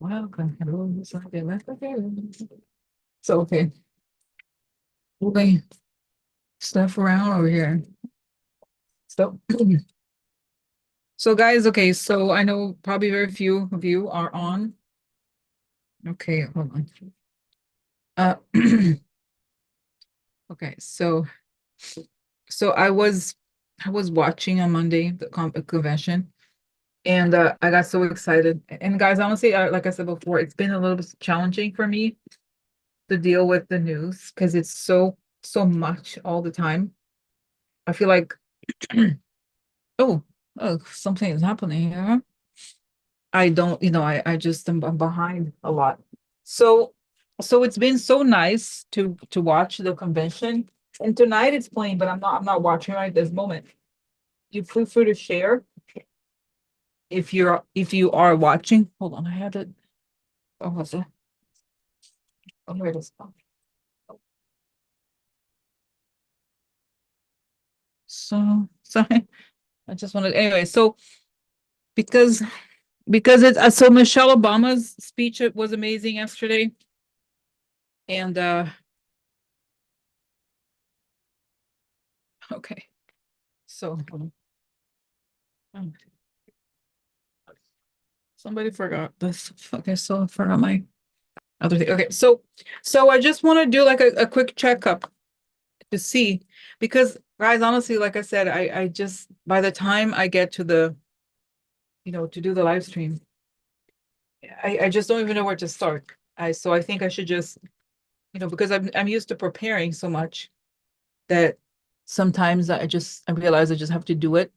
welcome. So, okay. Moving stuff around over here. So, so guys, okay, so I know probably very few of you are on. Okay, hold on. Uh, okay, so I was watching on Monday the convention, and I got so excited. And guys, honestly, like I said before, it's been a little bit challenging for me to deal with the news because it's so much all the time. I feel like, oh, oh, something is happening here. I don't, I just am behind a lot. So, so it's been so nice to watch the convention. And tonight it's playing, but I'm not watching right this moment. You feel free to share if you are watching. Hold on, I had it. Oh, was it? Oh, here it is. Oh. So sorry. I just wanted anyway. So because it's so Michelle Obama's speech, it was amazing yesterday, and okay, so um, somebody forgot this. Okay, so I forgot my other thing. Okay, so I just want to do like a quick checkup to see, because guys, honestly, like I said, I just, by the time I get to the, to do the live stream, I just don't even know where to start. I think I should just, because I'm used to preparing so much that sometimes I realize I just have to do it,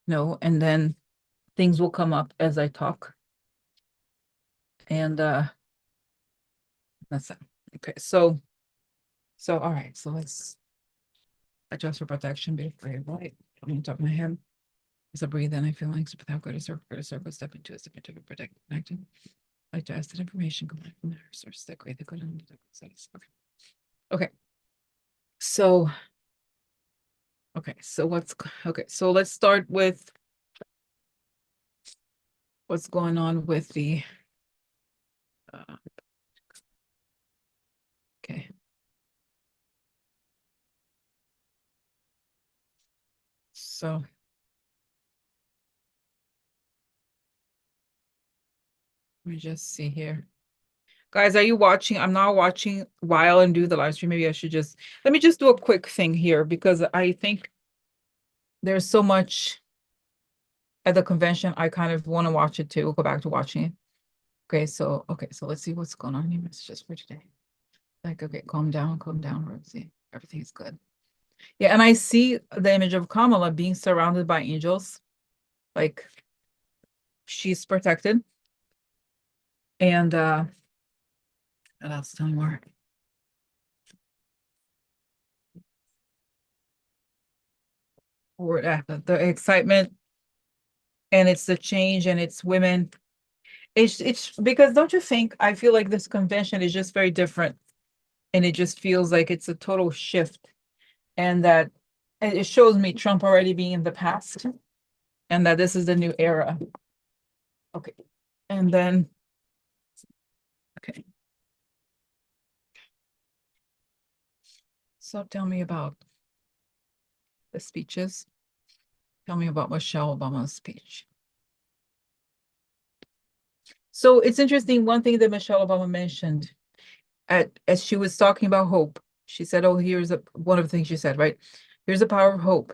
and then things will come up as I talk. And that's it. Okay, so all right, so let's adjust for protection before you right. I'm on top of my head. As I breathe in, I feel like without go to circle, step into a protect connection. Like to ask that information coming from the source that great that go down to the okay. Okay. So so let's start with what's going on with the okay. So let me just see here. Guys, are you watching? I'm not watching while and do the live stream. Maybe I should just let me just do a quick thing here because I think there's so much at the convention. I kind of want to watch it too. We'll go back to watching it. Okay, so let's see what's going on. New messages for today. Like, okay, calm down, Rosie. Everything's good. Yeah, and I see the image of Kamala being surrounded by angels. Like she's protected. And what else? Tell me more. Or the excitement, and it's the change, and it's women. It's because don't you think I feel like this convention is just very different, and it just feels like it's a total shift, and that it shows me Trump already being in the past, and that this is the new era. Okay, and then okay. So tell me about the speeches. Tell me about Michelle Obama's speech. So it's interesting. One thing that Michelle Obama mentioned as she was talking about hope, she said, "Oh, here's one of the things she said, right? Here's the power of hope."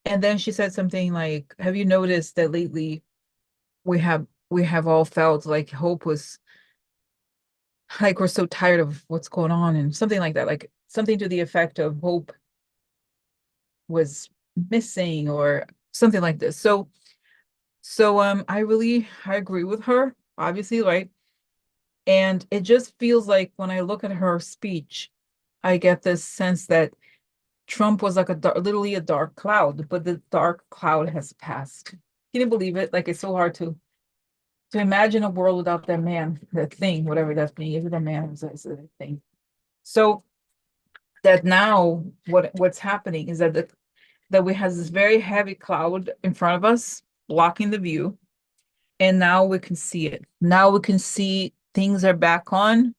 And then she said something like, "Have you noticed that lately we have all felt like hope was like we're so tired of what's going on," and something like that, like something to the effect of hope was missing or something like this. So I agree with her, obviously, right? And it just feels like when I look at her speech, I get this sense that Trump was like literally a dark cloud, but the dark cloud has passed. Can you believe it? Like it's so hard to imagine a world without that man, that thing, whatever that thing is, it a man, is it a thing? So that now what's happening is that we have this very heavy cloud in front of us, blocking the view. And now we can see it. Now we can see things are back on,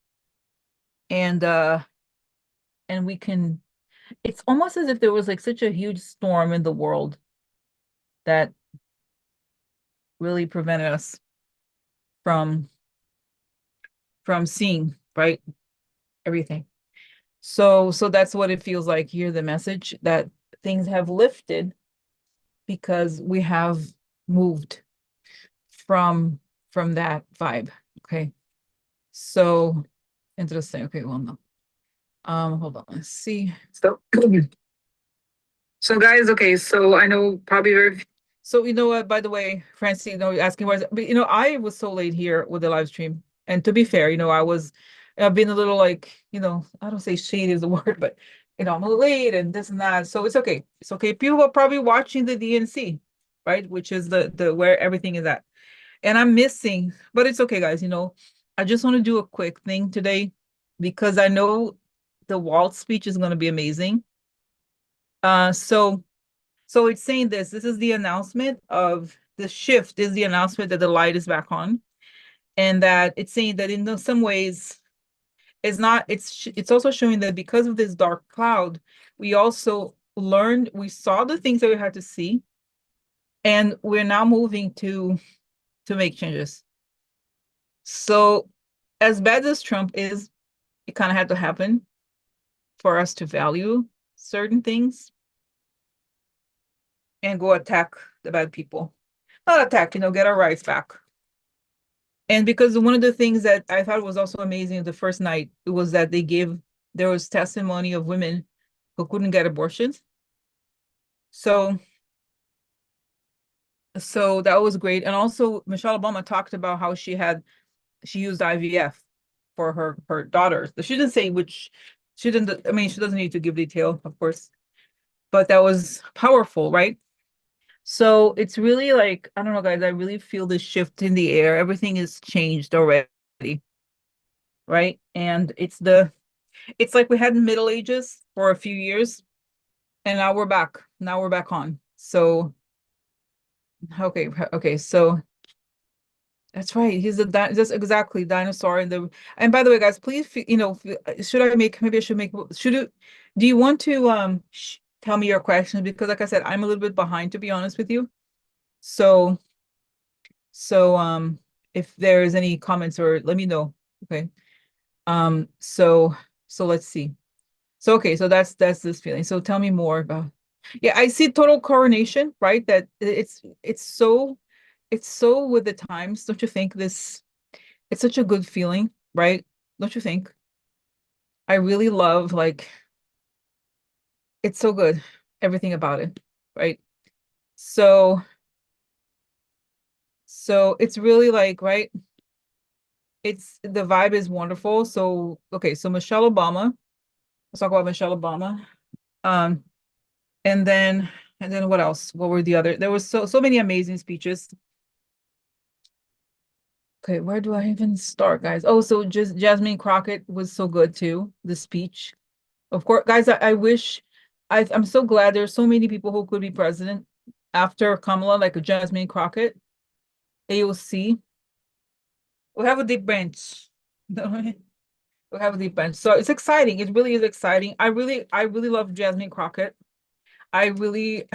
and we can, it's almost as if there was like such a huge storm in the world that really prevented us from seeing, right, everything. So that's what it feels like here, the message that things have lifted because we have moved from that vibe. Okay. So interesting. Okay, well, no. Hold on, let's see. So so guys, okay, so I know probably very, so you know what, by the way, Francine, you know, you're asking why, but you know, I was so late here with the live stream. And to be fair, you know, I've been a little like, you know, I don't say shady is the word, but you know, I'm a little late and this and that. So it's okay. It's okay. People are probably watching the DNC, right? Which is the where everything is at. And I'm missing, but it's okay, guys. You know, I just want to do a quick thing today because I know the Walt speech is going to be amazing. So it's saying this is the announcement of the shift, is the announcement that the light is back on, and that it's saying that in some ways it's not, it's also showing that because of this dark cloud, we also learned, we saw the things that we had to see, and we're now moving to make changes. So as bad as Trump is, it kind of had to happen for us to value certain things and go attack the bad people. Not attack, you know, get our rights back. And because one of the things that I thought was also amazing the first night was that there was testimony of women who couldn't get abortions. So that was great. And also Michelle Obama talked about how she used IVF for her daughters. She didn't say which, she didn't, I mean, she doesn't need to give detail, of course, but that was powerful, right? So it's really like, I don't know, guys, I really feel this shift in the air. Everything is changed already, right? And it's like we had Middle Ages for a few years, and now we're back. Now we're back on. So okay, so that's right. He's just exactly dinosaur in the. And by the way, guys, please, you know, should I make? Maybe I should make. Should you? Do you want to tell me your questions? Because, like I said, I'm a little bit behind, to be honest with you. So if there is any comments, or let me know. Okay. So let's see. So okay, so that's this feeling. So tell me more about. Yeah, I see total coronation, right? That it's so with the times. Don't you think this? It's such a good feeling, right? Don't you think? I really love, like, it's so good, everything about it, right? So it's really like, right? It's the vibe is wonderful. So okay, so Michelle Obama. Let's talk about Michelle Obama. Um, and then what else? What were the other? There was so many amazing speeches. Okay, where do I even start, guys? Oh, so just Jasmine Crockett was so good too, the speech. Of course, guys, I wish, I'm so glad there's so many people who could be president after Kamala, like Jasmine Crockett, AOC. We have a deep bench. We have a deep bench. So it's exciting. It really is exciting. I really love Jasmine Crockett. I really,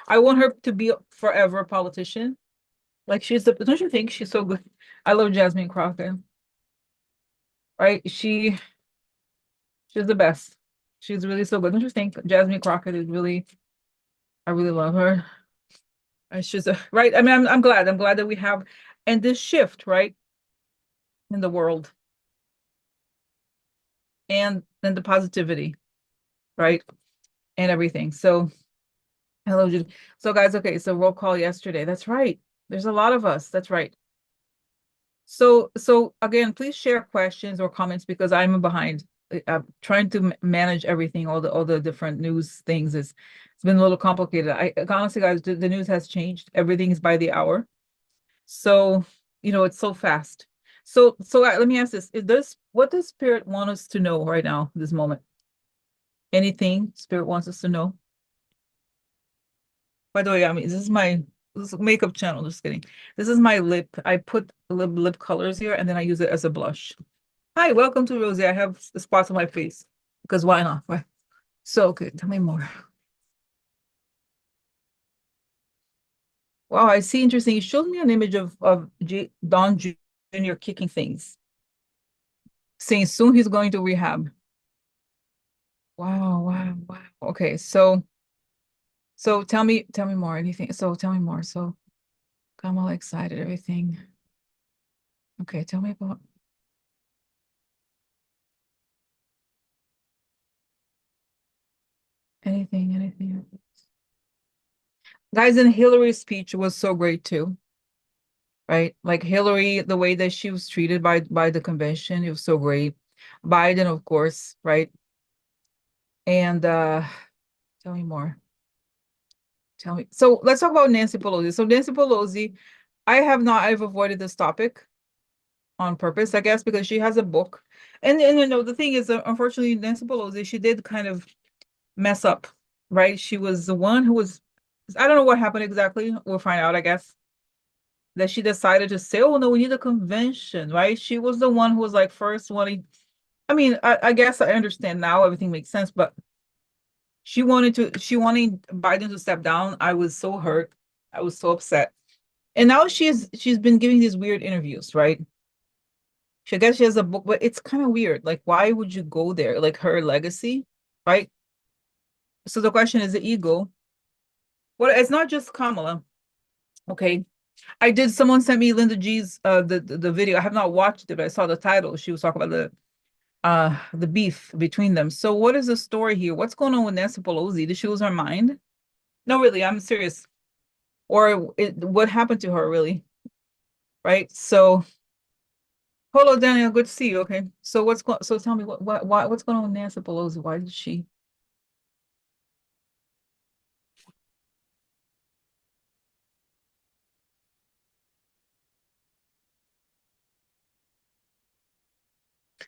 I want her to be forever a politician. Like don't you think she's so good? I love Jasmine Crockett, right? She's the best. She's really so good. Don't you think Jasmine Crockett is really, I really love her. It's just right. I mean, I'm glad. I'm glad that we have, and this shift, right, in the world, and then the positivity, right, and everything. So hello, Judy. So guys, okay, so roll call yesterday. That's right. There's a lot of us. That's right. So again, please share questions or comments because I'm behind. I'm trying to manage everything, all the different news things. It's been a little complicated. I honestly, guys, the news has changed. Everything is by the hour. So, you know, it's so fast. So let me ask this. What does Spirit want us to know right now, this moment? Anything Spirit wants us to know? By the way, I mean, this is my This is makeup channel, just kidding. This is my lip. I put lip colors here and then I use it as a blush. Hi, welcome to Rosie. I have spots on my face because why not? Right? So, okay, tell me more. Wow, I see interesting. You showed me an image of Don Jr. kicking things, saying soon he's going to rehab. Wow, wow, wow. Okay, so tell me more. Anything? So tell me more. So I'm all excited, everything. Okay, tell me about anything. Guys, and Hillary's speech was so great too, right? Like Hillary, the way that she was treated by the convention, it was so great. Biden, of course, right? And tell me more. Tell me. So let's talk about Nancy Pelosi. So Nancy Pelosi, I've avoided this topic on purpose, I guess, because she has a book. And you know, the thing is, unfortunately, Nancy Pelosi, she did kind of mess up, right? She was the one who was, I don't know what happened exactly. We'll find out, I guess, that she decided to say, oh no, we need a convention, right? She was the one who was like first wanting, I mean, I guess I understand now, everything makes sense, but she wanted Biden to step down. I was so hurt. I was so upset. And now she's been giving these weird interviews, right? I guess she has a book, but it's kind of weird. Like, why would you go there? Like her legacy, right? So the question is the ego. Well, it's not just Kamala. Okay. Someone sent me Linda G's the video. I have not watched it, but I saw the title. She was talking about the beef between them. So what is the story here? What's going on with Nancy Pelosi? Did she lose her mind? No, really, I'm serious. What happened to her really? Right? So hello Daniel, good to see you. Okay. So so tell me what's going on with Nancy Pelosi? Why did she?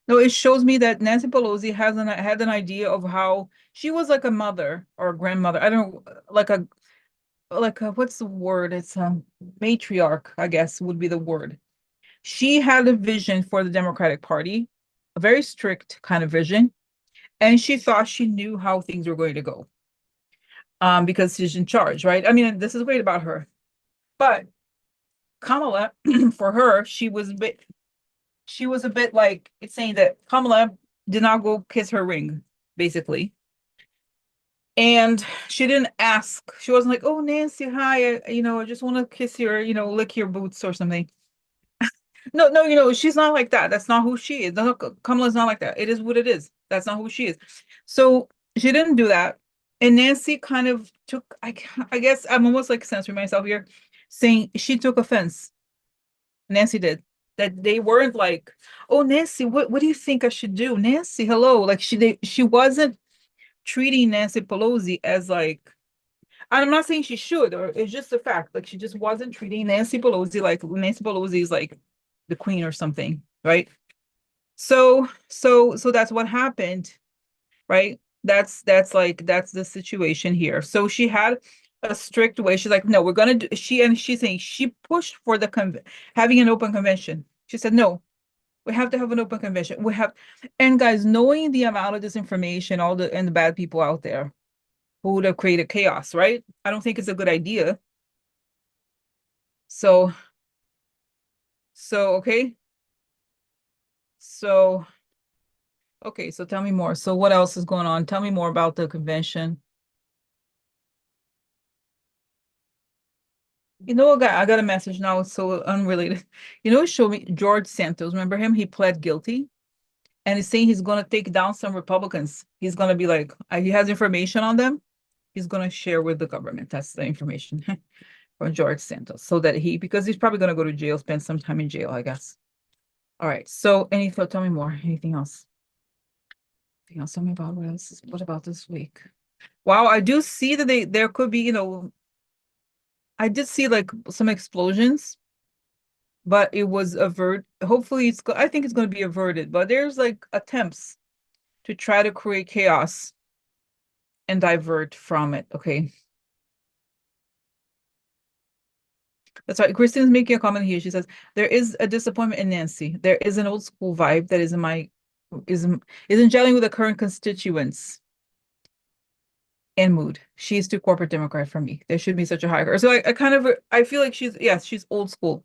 No, it shows me that Nancy Pelosi had an idea of how she was like a mother or a grandmother. I don't know, like a what's the word? It's a matriarch, I guess would be the word. She had a vision for the Democratic Party, a very strict kind of vision, and she thought she knew how things were going to go. Because she's in charge, right? I mean, this is great about her. But Kamala, for her, she was a bit like it's saying that Kamala did not go kiss her ring, basically. And she didn't ask. She wasn't like, "Oh, Nancy, hi, I just want to kiss your, lick your boots or something." No, no, she's not like that. That's not who she is. No, Kamala's not like that. It is what it is. That's not who she is. So she didn't do that. And Nancy kind of took, I guess I'm almost like censoring myself here, saying she took offense. Nancy did. That they weren't like, oh, Nancy, what do you think I should do? Nancy, hello. Like she wasn't treating Nancy Pelosi as like, I'm not saying she should, or it's just a fact. Like she just wasn't treating Nancy Pelosi like Nancy Pelosi is like the queen or something, right? So that's what happened, right? That's the situation here. So she had a strict way. She's like, no, we're gonna do she's saying she pushed for having an open convention. She said, no, we have to have an open convention. And guys, knowing the amount of disinformation, all the bad people out there who would have created chaos, right? I don't think it's a good idea. So, okay. So, okay, so tell me more. So what else is going on? Tell me more about the convention. I got a message now. It's so unrelated. Show me George Santos. Remember him? He pled guilty and he's saying he's going to take down some Republicans. He's going to be like, he has information on them. He's going to share with the government. That's the information from George Santos. Because he's probably going to go to jail, spend some time in jail, I guess. All right. So tell me more. Anything else? Anything else? Tell me about what about this week? Wow, I do see that there could be, I did see like some explosions, but it was hopefully I think it's going to be averted, but there's like attempts to try to create chaos and divert from it. Okay. That's right. Christine's making a comment here. She says there is a disappointment in Nancy. There is an old school vibe that isn't gelling with the current constituents and mood. She's too corporate Democrat for me. There should be such a higher. So I kind of I feel like she's old school,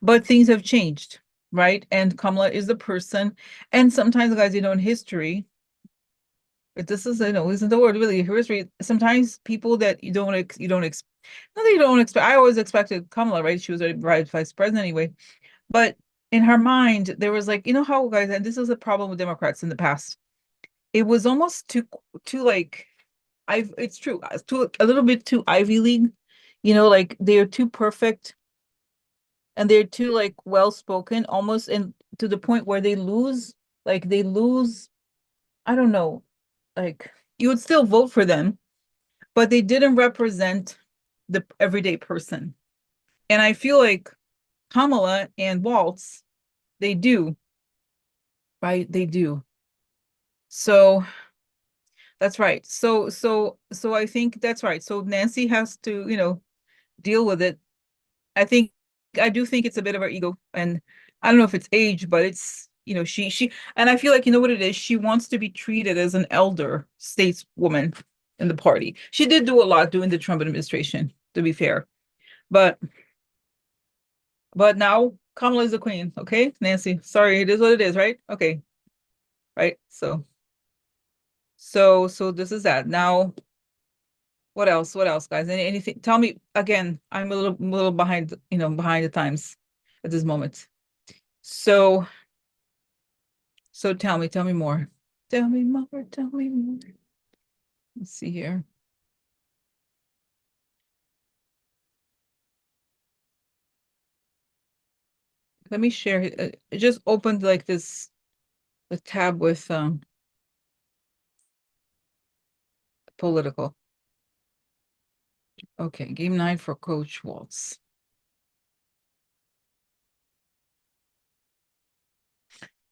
but things have changed, right? And Kamala is the person. And sometimes, guys, in history, this is isn't the word really history. Sometimes people that you don't expect. Not that you don't expect. I always expected Kamala, right? She was already vice president anyway. But in her mind, there was like, how, guys, and this is a problem with Democrats in the past. It was almost too like it's true, too a little bit too Ivy League, like they're too perfect and they're too like well spoken, almost, and to the point where they lose, I don't know, like you would still vote for them, but they didn't represent the everyday person. And I feel like Kamala and Waltz, they do, right? They do. So that's right. So I think that's right. So Nancy has to, deal with it. I think I do think it's a bit of her ego, and I don't know if it's age, but it's she and I feel like what it is. She wants to be treated as an elder stateswoman in the party. She did do a lot during the Trump administration, to be fair, but now Kamala is the queen. Okay, Nancy. Sorry, it is what it is, right? Okay, right. So this is that now. What else? What else, guys? Anything? Tell me again. I'm a little behind, behind the times at this moment. So tell me more. Tell me more. Tell me more. Let's see here. Let me share. It just opened like the tab with political. Okay, game 9 for Coach Waltz.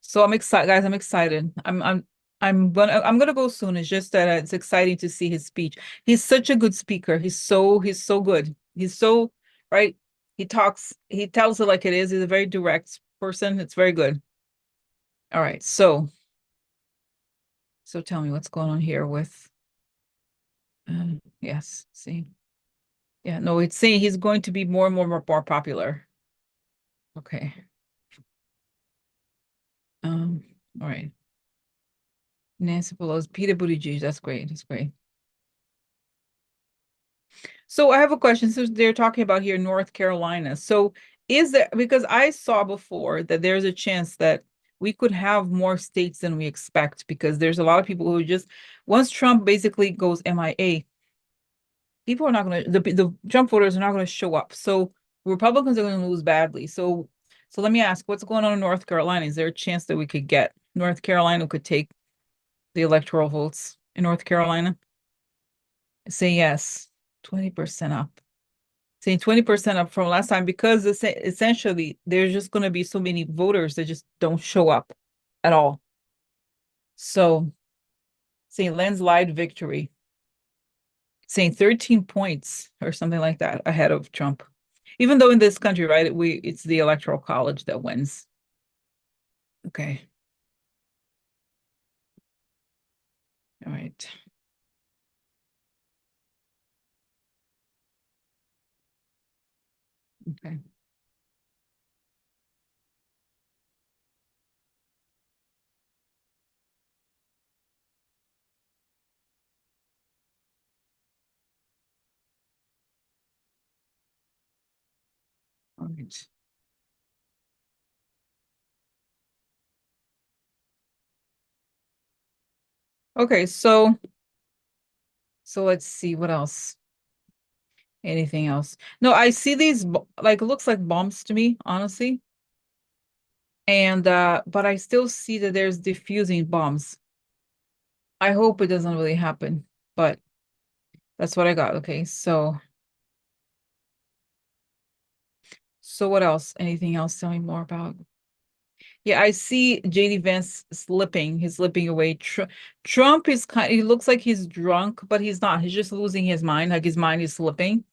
So I'm excited, guys. I'm excited. I'm gonna go soon. It's just that it's exciting to see his speech. He's such a good speaker. He's so good. He's so right. He tells it like it is. He's a very direct person. It's very good. All right. So tell me what's going on here with yes, see. Yeah, no, it's saying he's going to be more and more popular. Okay. All right. Nancy Pelosi, Peter Buttigieg. That's great. That's great. So I have a question. So they're talking about here North Carolina. So is there, because I saw before that there's a chance that we could have more states than we expect, because there's a lot of people who just, once Trump basically goes MIA, people are not going to, the Trump voters are not going to show up. So Republicans are going to lose badly. So let me ask, what's going on in North Carolina? Is there a chance that we could get North Carolina could take the electoral votes in North Carolina? Say yes, 20% up. Saying 20% up from last time, because essentially there's just going to be so many voters that just don't show up at all. So saying landslide victory, saying 13 points or something like that ahead of Trump. Even though in this country, right, it's the electoral college that wins. Okay. All right. Okay. All right. Okay, so let's see what else. Anything else? No, I see these like, it looks like bombs to me, honestly. And but I still see that there's diffusing bombs. I hope it doesn't really happen, but that's what I got. Okay, so what else? Anything else? Tell me more about. Yeah, I see JD Vance slipping. He's slipping away. Trump is he looks like he's drunk, but he's not. He's just losing his mind. Like his mind is slipping.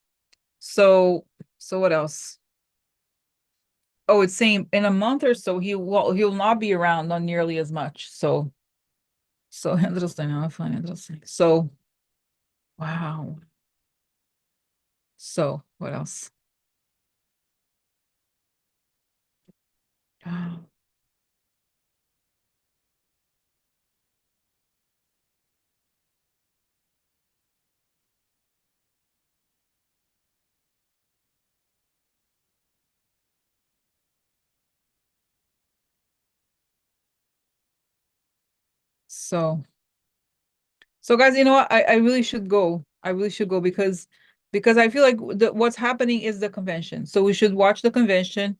So what else? Oh, it's saying in a month or so he'll not be around, not nearly as much. So interesting. I find it interesting. So wow. So what else? Ah, So so guys, you know what? I really should go. I really should go because I feel like what's happening is the convention. So we should watch the convention.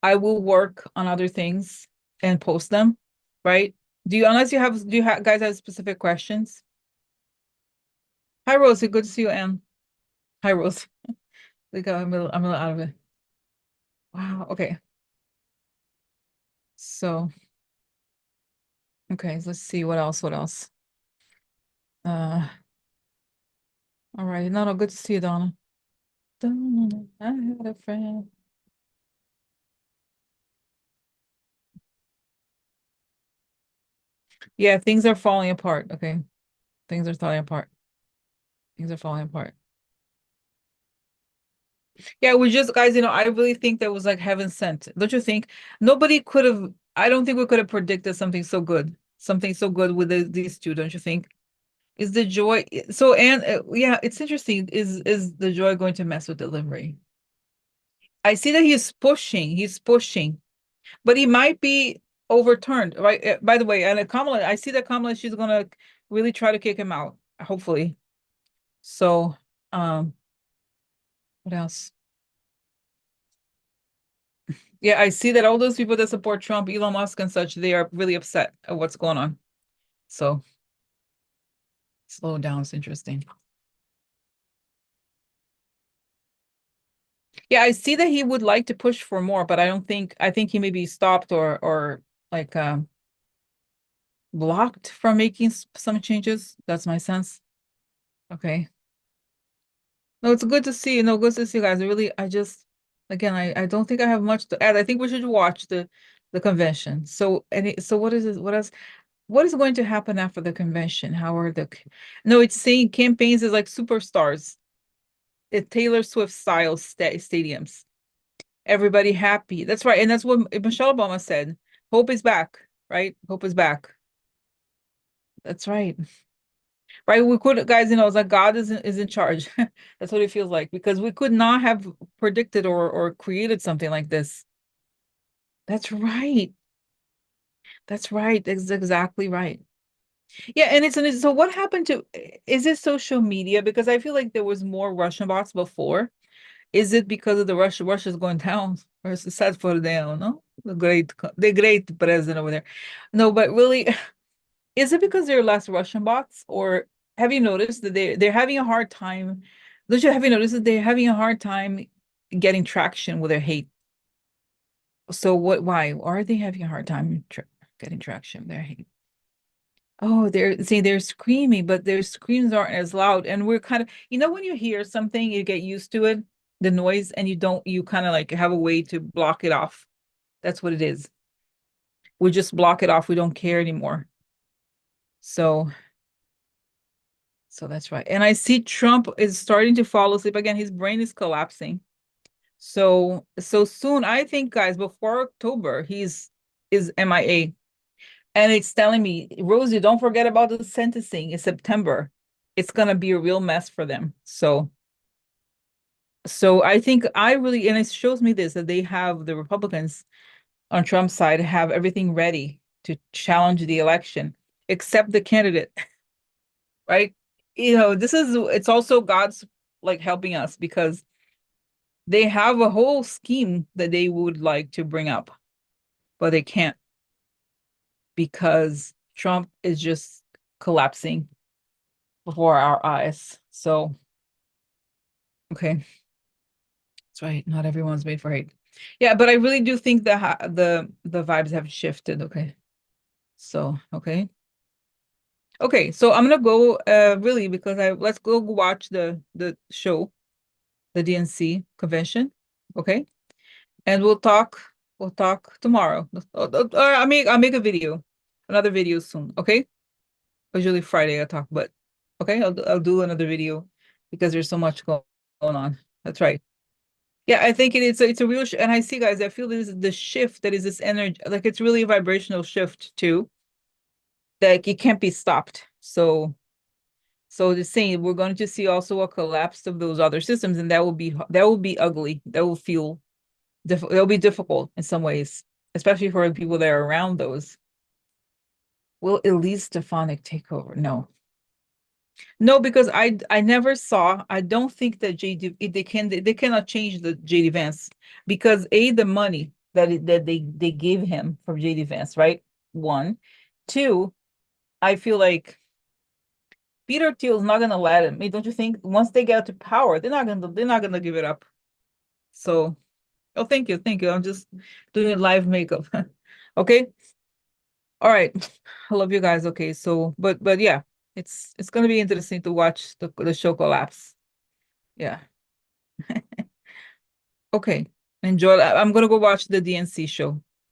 I will work on other things and post them, right? Unless you have, do you ha guys have specific questions? Hi, Rosie. Good to see you, Anne. Hi, Rosie. Like, I'm a little out of it. Wow. Okay. So, okay. Let's see. What else? What else? Uh, all right. No, no. Good to see you, Donna. Donna, I had a friend. Yeah, things are falling apart. Okay. Things are falling apart. Things are falling apart. Yeah, we just, guys, I really think that was like heaven sent. Don't you think? Nobody could have, I don't think we could have predicted something so good. Something so good with these two, don't you think? Is the joy so and yeah, it's interesting. Is the joy going to mess with delivery? I see that he's pushing, but he might be overturned, right? By the way, and Kamala, I see that Kamala, she's gonna really try to kick him out, hopefully. So, what else? Yeah, I see that all those people that support Trump, Elon Musk and such, they are really upset at what's going on. So, slow down. It's interesting. Yeah, I see that he would like to push for more, but I think he may be stopped or like blocked from making some changes. That's my sense. Okay. No, it's good to see you. No, good to see you guys. I just again, I don't think I have much to add. I think we should watch the convention. So so what is it? What is going to happen after the convention? How are no, it's saying campaigns is like superstars. It Taylor Swift style stadiums. Everybody happy. That's right. And that's what Michelle Obama said. Hope is back, right? Hope is back. That's right. Right. We could, guys, it's like God is in charge. That's what it feels like because we could not have predicted or created something like this. That's right. That's right. That's exactly right. Yeah, and so what happened to is it social media? Because I feel like there was more Russian bots before. Is it because of the Russia's going down? Or is it sad for them, no? The great president over there. No, but really, is it because there are less Russian bots? Or have you noticed that they're having a hard time? Don't you have you noticed that they're having a hard time getting traction with their hate? So why are they having a hard time getting traction with their hate? Oh, they're screaming, but their screams aren't as loud. And we're kind of, when you hear something, you get used to it, the noise, and you kind of like have a way to block it off. That's what it is. We just block it off. We don't care anymore. So, so that's right. And I see Trump is starting to fall asleep again. His brain is collapsing. So soon, I think, guys, before October, he's is MIA. And it's telling me, Rosie, don't forget about the sentencing in September. It's gonna be a real mess for them. So I think I really, and it shows me this that they have the Republicans on Trump's side have everything ready to challenge the election, except the candidate, right? It's also God's like helping us because they have a whole scheme that they would like to bring up, but they can't because Trump is just collapsing before our eyes. So, okay, that's right. Not everyone's made for hate. Yeah, but I really do think the vibes have shifted. Okay. So, okay. Okay, so I'm gonna go really because I let's go watch the show, the DNC convention. Okay. And we'll talk We'll talk tomorrow. Or I'll make a video, another video soon. Okay. Usually Friday I talk, but okay, I'll do another video because there's so much going on. That's right. Yeah, I think it's a real and I see, guys, I feel this is the shift that is this energy, like it's really a vibrational shift too, that it can't be stopped. So the saying we're going to see also a collapse of those other systems, and that will be ugly. That will feel that'll be difficult in some ways, especially for the people that are around those. Will Elise Stefanik take over? No. No, because I never saw. I don't think that JD they cannot change the JD Vance because the money that they gave him from JD Vance, right? One, two. I feel like Peter Thiel's not gonna let him. I mean, don't you think? Once they get to power, they're not gonna give it up. So, oh, thank you. I'm just doing a live makeup. Okay, all right. I love you guys. Okay, so but yeah, it's gonna be interesting to watch the show collapse. Yeah. Okay. Enjoy. I'm gonna go watch the DNC show.